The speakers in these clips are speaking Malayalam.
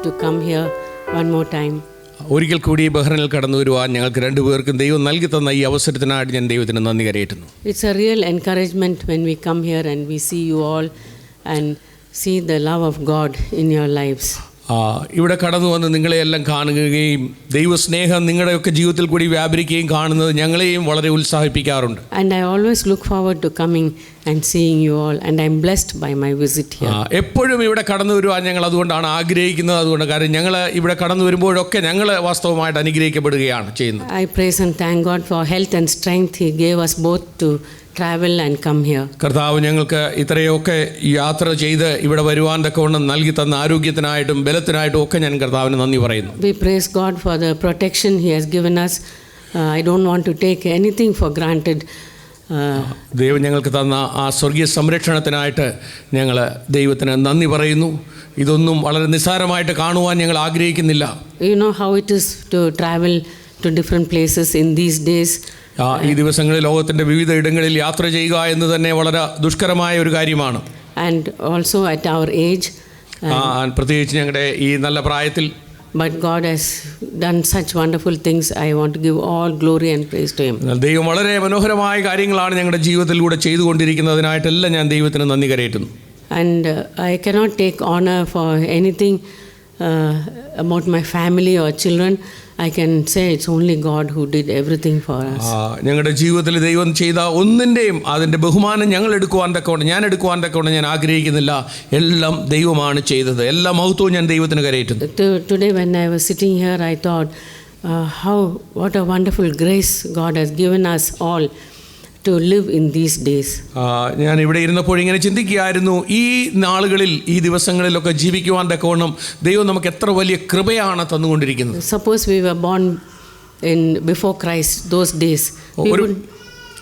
to come here one more time. ഒരിക്കൽ കൂടി ബഹ്റൈനിൽ കടന്നു വരുവാൻ ഞങ്ങൾക്ക് രണ്ടുപേർക്കും ദൈവം നൽകി തന്ന ഈ അവസരത്തിനായിട്ട് ഞാൻ ദൈവത്തിന് നന്ദി കരയറ്റുന്നു. It's a real encouragement when we come here and we see you all and see the love of God in your lives. ഇവിടെ കടന്നു വന്ന് നിങ്ങളെയെല്ലാം കാണുകയും ദൈവസ്നേഹം നിങ്ങളുടെയൊക്കെ ജീവിതത്തിൽ കൂടി വ്യാപരിക്കുകയും കാണുന്നത് ഞങ്ങളെയും വളരെ ഉത്സാഹിപ്പിക്കാറുണ്ട്. And I always look forward to coming and seeing you all, and I'm blessed by my visit here. എപ്പോഴും ഇവിടെ കടന്നു വരുവാൻ ഞങ്ങൾ അതുകൊണ്ടാണ് ആഗ്രഹിക്കുന്നത്. അതുകൊണ്ട് കാരണം ഞങ്ങൾ ഇവിടെ കടന്നു വരുമ്പോഴൊക്കെ ഞങ്ങൾ വാസ്തവമായിട്ട് അനുഗ്രഹിക്കപ്പെടുകയാണ് ചെയ്യുന്നത്. I praise and thank God for health and strength He gave us both to travel and come here. കർത്താവ് ഞങ്ങൾക്ക് ഇത്രയൊക്കെ യാത്ര ചെയ്ത് ഇവിടെ വരുവാൻ തക്കവണ്ണം നൽകി തന്ന ആരോഗ്യത്തിനായിട്ടും ബലത്തിനായിട്ടും ഒക്കെ ഞാൻ കർത്താവിന് നന്ദി പറയുന്നു. We praise God for the protection He has given us. I don't want to take anything for granted. ദൈവം ഞങ്ങൾക്ക് തന്ന ആ സ്വർഗീയ സംരക്ഷണത്തിനായിട്ട് ഞങ്ങൾ ദൈവത്തിന് നന്ദി പറയുന്നു. ഇതൊന്നും വളരെ നിസ്സാരമായിട്ട് കാണുവാൻ ഞങ്ങൾ ആഗ്രഹിക്കുന്നില്ല. You know how it is to travel to different places in these days. ഈ ദിവസങ്ങളിൽ ലോകത്തിൻ്റെ വിവിധ ഇടങ്ങളിൽ യാത്ര ചെയ്യുക എന്ന് തന്നെ വളരെ ദുഷ്കരമായ ഒരു കാര്യമാണ്. And also at our age. പ്രത്യേകിച്ച് ഞങ്ങളുടെ ഈ നല്ല പ്രായത്തിൽ. But God has done such wonderful things. I want to give all glory and praise to Him. ദൈവം വളരെ മനോഹരമായ കാര്യങ്ങളാണ് ഞങ്ങളുടെ ജീവിതത്തിലൂടെ ചെയ്തുകൊണ്ടിരിക്കുന്നതിനായിട്ടെല്ലാം ഞാൻ ദൈവത്തിന് നന്ദി കരയറ്റുന്നു. And I cannot take honor for anything about my family or children. I can say it's only God who did everything for us. ഞങ്ങളുടെ ജീവിതത്തിൽ ദൈവം ചെയ്ത ഒന്നിൻ്റെയും അതിൻ്റെ ബഹുമാനം ഞാൻ എടുക്കുവാൻ തക്കവണ്ണം ഞാൻ ആഗ്രഹിക്കുന്നില്ല. എല്ലാം ദൈവമാണ് ചെയ്തത്. എല്ലാ മഹത്വവും ഞാൻ ദൈവത്തിന് കരയറ്റുന്നു. Today when I was sitting here, I thought what a wonderful grace God has given us all to live in these days. ഞാൻ ഇവിടെ ഇരുന്നപ്പോൾ ഇങ്ങനെ ചിന്തിക്കുകയായിരുന്നു, ഈ നാളുകളിൽ ഈ ദിവസങ്ങളിലൊക്കെ ജീവിക്കുവാൻ തക്കവണ്ണം ദൈവം നമുക്ക് എത്ര വലിയ കൃപയാണ് തന്നുകൊണ്ടിരിക്കുന്നത്. Suppose we were born before Christ, those days.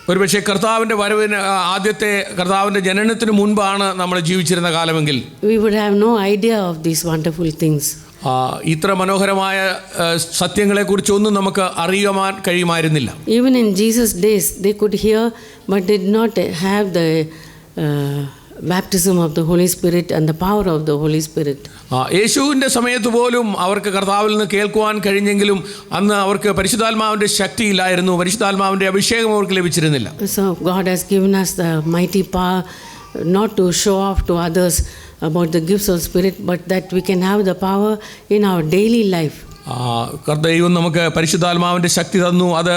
ഒരു പക്ഷേ കർത്താവിൻ്റെ വരവിന് ആദ്യത്തെ കർത്താവിൻ്റെ ജനനത്തിന് മുൻപാണ് നമ്മൾ ജീവിച്ചിരുന്ന കാലമെങ്കിൽ we would have no idea of these wonderful things. ഇത്ര മനോഹരമായ സത്യങ്ങളെക്കുറിച്ചൊന്നും നമുക്ക് അറിയുവാൻ കഴിയുമായിരുന്നില്ല. Even in Jesus' days they could hear but did not have the baptism of the Holy Spirit and the power of the Holy Spirit. യേശുവിൻ്റെ സമയത്ത് പോലും അവർക്ക് കർത്താവിൽ നിന്ന് കേൾക്കുവാൻ കഴിഞ്ഞെങ്കിലും അന്ന് അവർക്ക് പരിശുദ്ധാത്മാവിൻ്റെ ശക്തിയില്ലായിരുന്നു, പരിശുദ്ധാത്മാവിൻ്റെ അഭിഷേകം അവർക്ക് ലഭിച്ചിരുന്നില്ല. So God has given us the mighty power not to show off to others about the gifts of Spirit, but that we can have the power in our daily life. ദൈവം നമുക്ക് പരിശുദ്ധാത്മാവിൻ്റെ ശക്തി തന്നു. അത്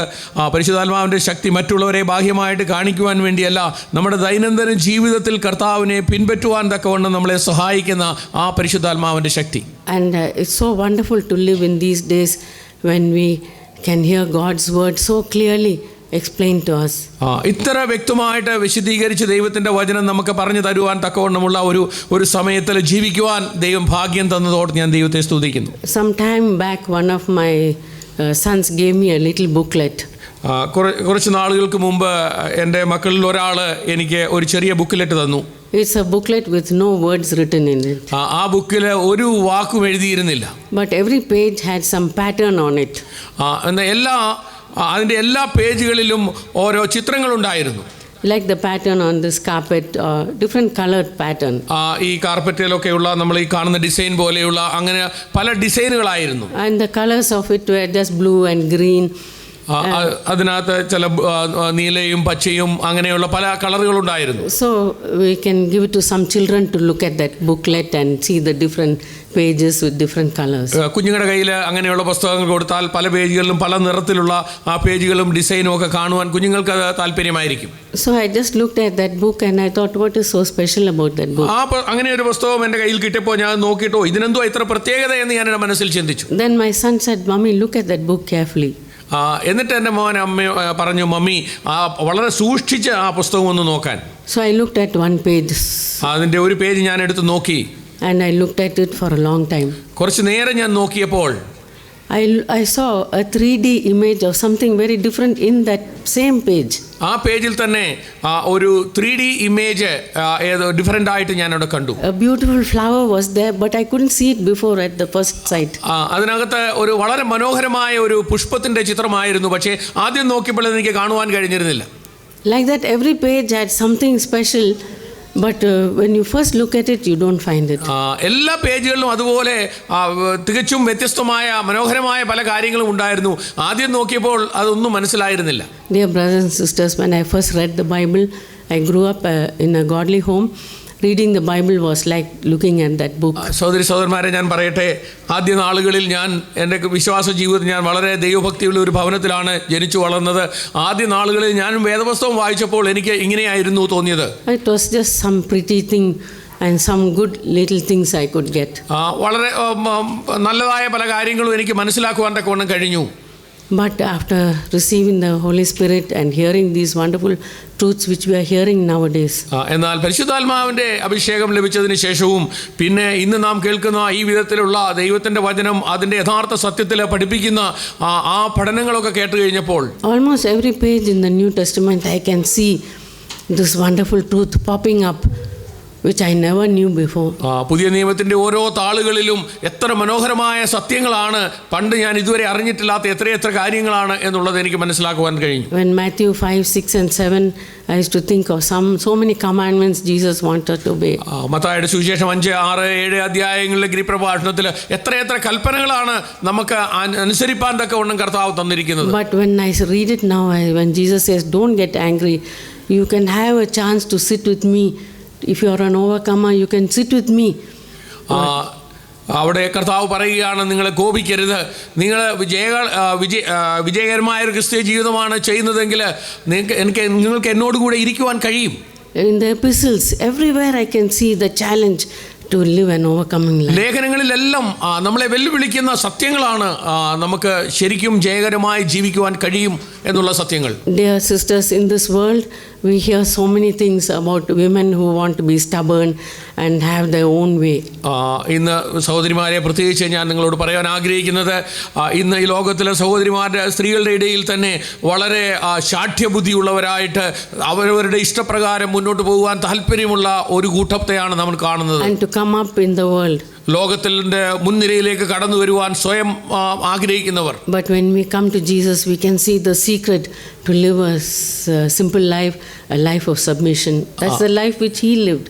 പരിശുദ്ധാത്മാവിൻ്റെ ശക്തി മറ്റുള്ളവരെ ബാഹ്യമായിട്ട് കാണിക്കുവാൻ വേണ്ടിയല്ല, നമ്മുടെ ദൈനംദിന ജീവിതത്തിൽ കർത്താവിനെ പിൻപറ്റുവാൻ തക്കവണ്ണം നമ്മളെ സഹായിക്കുന്ന ആ പരിശുദ്ധാത്മാവിൻ്റെ ശക്തി. And it's so wonderful to live in these days when we can hear God's word so clearly explained to us. ഇത്ര വ്യക്തമായിട്ട് വിശദീകരിച്ച് ദൈവത്തിൻ്റെ വചനം നമുക്ക് പറഞ്ഞു തരുവാൻ തക്കവണ്ണമുള്ള ഒരു സമയത്തിൽ ജീവിക്കുവാൻ ദൈവം ഭാഗ്യം തന്നതോട് ഞാൻ ദൈവത്തെ സ്തുതിക്കുന്നു. Some time back one of my sons gave me a little booklet. കുറച്ച് നാളുകൾക്ക് മുമ്പ് എൻ്റെ മക്കളിൽ ഒരാൾ എനിക്ക് ഒരു ചെറിയ ബുക്ക്ലെറ്റ് തന്നു. It's a booklet with no words written in it. ആ ബുക്കിൽ ഒരു വാക്കും എഴുതിയിരുന്നില്ല. But every page had some pattern on it. അതിൻ്റെ എല്ലാ പേജുകളിലും ഓരോ ചിത്രങ്ങളുണ്ടായിരുന്നു. Like the pattern on this carpet, different colored pattern. ഈ കാർപ്പറ്റിലൊക്കെയുള്ള നമ്മൾ ഈ കാണുന്ന ഡിസൈൻ പോലെയുള്ള അങ്ങനെ പല ഡിസൈനുകളായിരുന്നു. And the colors of it were just blue and green. അതിനകത്ത് ചില നീലയും പച്ചയും അങ്ങനെയുള്ള പല കളറുകളുണ്ടായിരുന്നു. So we can give it to some children to look at that booklet and see the different pages with different colors. കുഞ്ഞുങ്ങളുടെ കയ്യിൽ അങ്ങനെയുള്ള പുസ്തകങ്ങൾ കൊടുത്താൽ പല പേജുകളിലും പല നിറത്തിലുള്ള ആ പേജുകളും ഡിസൈനും ഒക്കെ കാണുവാൻ കുഞ്ഞുങ്ങൾക്ക് അത് താല്പര്യമായിരിക്കും. So I just looked at that book and I thought, what is so special about that book? അങ്ങനെ ഒരു പുസ്തകം എൻ്റെ കയ്യിൽ കിട്ടിയപ്പോൾ ഞാൻ നോക്കിയിട്ടോ ഇതിനെന്തോ ഇത്ര പ്രത്യേകത എന്ന് ഞാൻ എൻ്റെ മനസ്സിൽ ചിന്തിച്ചു. Then my son said, "Mommy, look at that book carefully." എന്നിട്ട് എൻ്റെ മോൻ അമ്മ പറഞ്ഞു, മമ്മി വളരെ സൂക്ഷിച്ച് ആ പുസ്തകം ഒന്ന് നോക്കാൻ. So I looked at one page. അതിൻ്റെ ഒരു പേജ് ഞാൻ എടുത്ത് നോക്കി. And I looked at it for a long time. കുറച്ച് നേരം ഞാൻ നോക്കിയപ്പോൾ I saw a 3D image of something very different in that same page. ആ പേജിൽ തന്നെ ഒരു 3D ഇമേജ് ഏതോ ഡിഫറൻ്റ് ആയിട്ട് ഞാൻ അവിടെ കണ്ടു. A beautiful flower was there, but I couldn't see it before at the first sight. അതിനകത്ത് ഒരു വളരെ മനോഹരമായ ഒരു പുഷ്പത്തിൻ്റെ ചിത്രമായിരുന്നു, പക്ഷേ ആദ്യം നോക്കിയപ്പോൾ എനിക്ക് കാണുവാൻ കഴിഞ്ഞിരുന്നില്ല. Like that, every page had something special, But when you first look at it, you don't find it. എല്ലാ പേജുകളിലും അതുപോലെ തികച്ചും വ്യത്യസ്തമായ മനോഹരമായ പല കാര്യങ്ങളും ഉണ്ടായിരുന്നു. ആദ്യം നോക്കിയപ്പോൾ അതൊന്നും മനസ്സിലായിരുന്നില്ല. Dear brothers and sisters, when I first read the Bible, I grew up in a godly home. Reading the Bible was like looking at that book. സഹോദരി സഹോദരന്മാരെ, ഞാൻ പറയട്ടെ, ആദ്യ നാളുകളിൽ എൻ്റെ വിശ്വാസ ജീവിതത്തിൽ ഞാൻ വളരെ ദൈവഭക്തിയുള്ള ഒരു ഭവനത്തിലാണ് ജനിച്ചു വളർന്നത്. ആദ്യ നാളുകളിൽ ഞാനും വേദപുസ്തകം വായിച്ചപ്പോൾ എനിക്ക് ഇങ്ങനെയായിരുന്നു തോന്നിയത്. It was just some pretty thing and some good little things I could get. വളരെ നല്ലതായ പല കാര്യങ്ങളും എനിക്ക് മനസ്സിലാക്കുവാൻ തക്കവണ്ണം കഴിഞ്ഞു. But after receiving the Holy Spirit and hearing these wonderful truths which we are hearing nowadays, എന്നാൽ പരിശുദ്ധാത്മാവിൻ്റെ അഭിഷേകം ലഭിച്ചതിന് ശേഷവും പിന്നെ ഇന്ന് നാം കേൾക്കുന്ന ഈ വിധത്തിലുള്ള ദൈവത്തിൻ്റെ വചനം അതിൻ്റെ യഥാർത്ഥ സത്യത്തിൽ പഠിപ്പിക്കുന്ന ആ പഠനങ്ങളൊക്കെ കേട്ട് കഴിഞ്ഞപ്പോൾ almost every page in the New Testament I can see this wonderful truth popping up which I never knew before. പുതിയ നിയമത്തിൻ്റെ ഓരോ താളുകളിലും എത്ര മനോഹരമായ സത്യങ്ങളാണ്, പണ്ട് ഞാൻ ഇതുവരെ അറിഞ്ഞിട്ടില്ലാത്ത എത്രയെത്ര കാര്യങ്ങളാണ് എന്നുള്ളത് എനിക്ക് മനസ്സിലാക്കുവാൻ കഴിഞ്ഞു. When Matthew 5, 6 and 7, I used to think of so many commandments Jesus wanted to obey. മത്തായിയുടെ സുവിശേഷം 5, 6, 7 അധ്യായങ്ങളിലെ ഗിരിപ്രഭാഷണത്തിൽ എത്രയെത്ര കൽപ്പനകളാണ് നമുക്ക് അനുസരിപ്പാൻ തക്കവണ്ണം കർത്താവ് തന്നിരിക്കുന്നത്. But when I read it now, when Jesus says, "Don't get angry, you can have a chance to sit with me. If you are an overcomer, you can sit with me." അവിടെ കർത്താവ് പറയുകയാണ്, നിങ്ങൾ കോപിക്കരുത്, നിങ്ങൾ വിജയകരമായ ഒരു ക്രിസ്തീയ ജീവിതമാണ് ചെയ്യുന്നതെങ്കിൽ നിങ്ങൾക്ക് എന്നോടുകൂടെ ഇരിക്കുവാൻ കഴിയും. In the epistles, everywhere I can see the challenge to live an overcoming life. ലേഖനങ്ങളിലെല്ലാം നമ്മളെ വെല്ലുവിളിക്കുന്ന സത്യങ്ങളാണ്, നമുക്ക് ശരിക്കും ജയകരമായി ജീവിക്കുവാൻ കഴിയും എന്നുള്ള സത്യങ്ങൾ. Dear sisters, in this world we hear so many things about women who want to be stubborn and have their own way. ഇന്ന് സഹോദരിമാരെ പ്രത്യേകിച്ച് ഞാൻ നിങ്ങളോട് പറയാൻ ആഗ്രഹിക്കുന്നത്, ഇന്ന് ഈ ലോകത്തിലെ സ്ത്രീകളുടെ ഇടയിൽ തന്നെ വളരെ ശാഠ്യബുദ്ധിയുള്ളവരായിട്ട് അവരവരുടെ ഇഷ്ടപ്രകാരം മുന്നോട്ട് പോകുവാൻ താല്പര്യമുള്ള ഒരു കൂട്ടത്തെയാണ് നമ്മൾ കാണുന്നത്. And to come up in the world, ലോകത്തിൻ്റെ മുൻനിരയിലേക്ക് കടന്നു വരുവാൻ സ്വയം ആഗ്രഹിക്കുന്നവർ. But when we come to Jesus, we can see the secret to live a simple life, a life of submission. That's the life which he lived.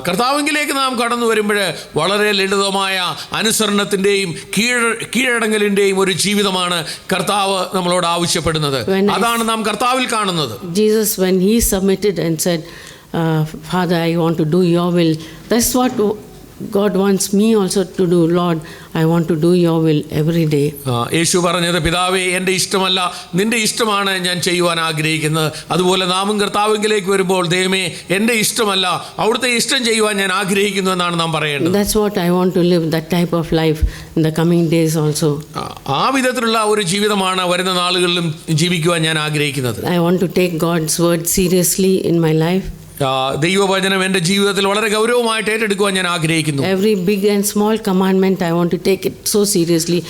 കർത്താവിലേക്ക് നാം കടന്നു വരുമ്പോൾ വളരെ ലളിതമായ അനുസരണത്തിൻ്റെയും കീഴടങ്ങലിൻ്റെയും ഒരു ജീവിതമാണ് കർത്താവ് നമ്മളോട് ആവശ്യപ്പെടുന്നത്. അതാണ് നാം കർത്താവിൽ കാണുന്നത്. Jesus, when he submitted and said, "Father, I want to do your will," that's what God wants me also to do. Lord, I want to do your will every day. യേശു പറഞ്ഞത്, പിതാവേ, എൻ്റെ ഇഷ്ടമല്ല നിൻ്റെ ഇഷ്ടമാണ് ഞാൻ ചെയ്യുവാൻ ആഗ്രഹിക്കുന്നത്. അതുപോലെ നാമും കർത്താവിലേക്ക് വരുമ്പോൾ, ദൈവമേ, എൻ്റെ ഇഷ്ടമല്ല അവിടുത്തെ ഇഷ്ടം ചെയ്യുവാൻ ഞാൻ ആഗ്രഹിക്കുന്നു എന്നാണ് നാം പറയേണ്ടത്. That's what I want to live, that type of life in the coming days also. ആ വിധത്തിലുള്ള ഒരു ജീവിതമാണ് വരുന്ന നാളുകളിലും ജീവിക്കുവാൻ ഞാൻ ആഗ്രഹിക്കുന്നത്. I want to take God's word seriously in my life. ദൈവവചനം എൻ്റെ ജീവിതത്തിൽ വളരെ ഗൗരവമായിട്ട് ഏറ്റെടുക്കുവാൻ ഞാൻ ആഗ്രഹിക്കുന്നു. Every big and small commandment I want to take it so seriously.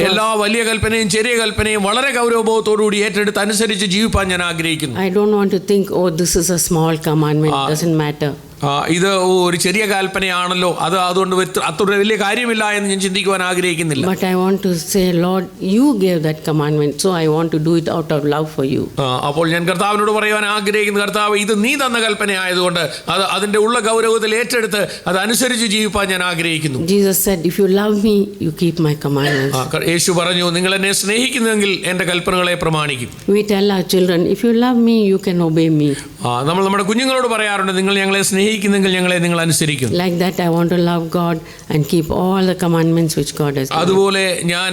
എല്ലാ വലിയ കൽപ്പനയും ചെറിയ കൽപ്പനയും വളരെ ഗൗരവബോധത്തോടുകൂടി ഏറ്റെടുത്ത് അനുസരിച്ച് ജീവിപ്പാൻ ഞാൻ ആഗ്രഹിക്കുന്നു. I don't want to think, "Oh, this is a small commandment, doesn't matter." ഇത് ഒരു ചെറിയ കൽപ്പനയാണല്ലോ, അതുകൊണ്ട് അത്ര വലിയ കാര്യമില്ല എന്ന് ഞാൻ ചിന്തിക്കുവാൻ ആഗ്രഹിക്കുന്നില്ല. But I want to say, "Lord, you gave that commandment, so I want to do it out of love for you." അപ്പോൾ ഞാൻ കർത്താവിനോട് പറയുവാൻ ആഗ്രഹിക്കുന്നു, കർത്താവ്, ഇത് നീ തന്ന കൽപ്പനയായതുകൊണ്ട് അതിൻ്റെ ഉള്ള ഗൗരവത്തിൽ ഏറ്റെടുത്ത് അതനുസരിച്ച് ജീവിപ്പാൻ ഞാൻ ആഗ്രഹിക്കുന്നു. Jesus said, "If you love me, you keep my commandments." യേശു പറഞ്ഞു, നിങ്ങൾ എന്നെ സ്നേഹിക്കുന്നെങ്കിൽ എൻ്റെ കൽപ്പനകളെ പ്രമാണിക്കും. We tell our children, "If you love me, you can obey me." നമ്മൾ നമ്മുടെ കുഞ്ഞുങ്ങളോട് പറയാറുണ്ട്, നിങ്ങൾ ഞങ്ങളെ സ്നേഹിക്കുന്നെങ്കിൽ ഞങ്ങളെ നിങ്ങൾ അനുസരിക്കും. Like that, I want to love God and keep all the commandments which God has given. അതുപോലെ ഞാൻ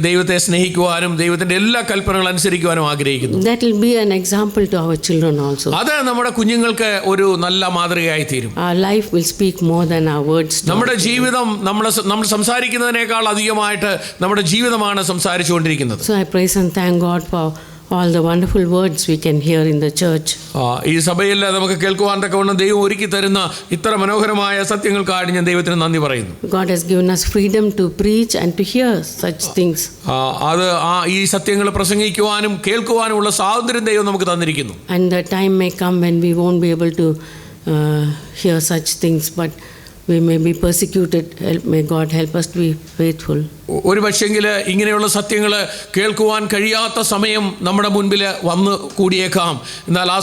ദൈവത്തെ സ്നേഹിക്കുവാനും ദൈവത്തിന്റെ എല്ലാ കൽപ്പനകളും അനുസരിക്കുവാനും ആഗ്രഹിക്കുന്നു. That will be an example to our children also. അത് നമ്മുടെ കുഞ്ഞുങ്ങൾക്ക് ഒരു നല്ല മാതൃകയായി തീരും. Our life will speak more than our words. നമ്മുടെ ജീവിതം നമ്മൾ സംസാരിക്കുന്നതിനേക്കാൾ അധികമായിട്ട് നമ്മുടെ ജീവിതമാണ് സംസാരിച്ചുകൊണ്ടിരിക്കുന്നത്. So I praise and thank God for all the wonderful words we can hear in the church. ഈ സഭയിൽ നമുക്ക് കേൾക്കുവാൻ തക്കവണ്ണം ദൈവം ഒരുക്കി തരുന്ന ഇത്ര മനോഹരമായ സത്യങ്ങൾക്കായി ഞാൻ ദൈവത്തിന് നന്ദി പറയുന്നു. God has given us freedom to preach and to hear such things. അത് ഈ സത്യങ്ങൾ പ്രസംഗിക്കുവാനും കേൾക്കുവാനുമുള്ള സ്വാതന്ത്ര്യം ദൈവം നമുക്ക് തന്നിരിക്കുന്നു. And the time may come when we won't be able to hear such things, but we may be persecuted. May God help us to be faithful. ഒരു പക്ഷെങ്കിൽ ഇങ്ങനെയുള്ള സത്യങ്ങൾ കേൾക്കുവാൻ കഴിയാത്ത സമയം നമ്മുടെ മുൻപിൽ വന്ന് കൂടിയേക്കാം. എന്നാൽ ആ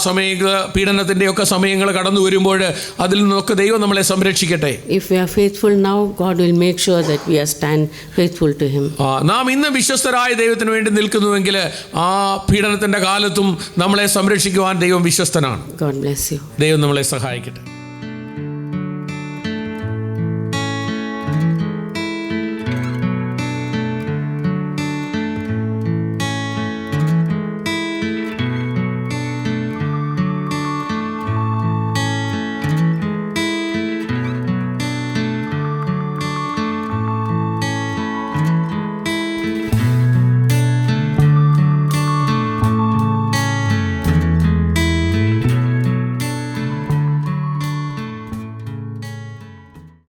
പീഡനത്തിൻ്റെയൊക്കെ സമയങ്ങൾ കടന്നു വരുമ്പോൾ അതിൽ നിന്നൊക്കെ ദൈവം നമ്മളെ സംരക്ഷിക്കട്ടെ. If we are faithful now, God will make sure that we are stand faithful to Him. നാം ഇന്ന് വിശ്വസ്തരായ ദൈവത്തിന് വേണ്ടി നിൽക്കുന്നുവെങ്കിൽ ആ പീഡനത്തിൻ്റെ കാലത്തും നമ്മളെ സംരക്ഷിക്കുവാൻ ദൈവം വിശ്വസ്തനാണ്. God bless you. ദൈവം നമ്മളെ സഹായിക്കട്ടെ.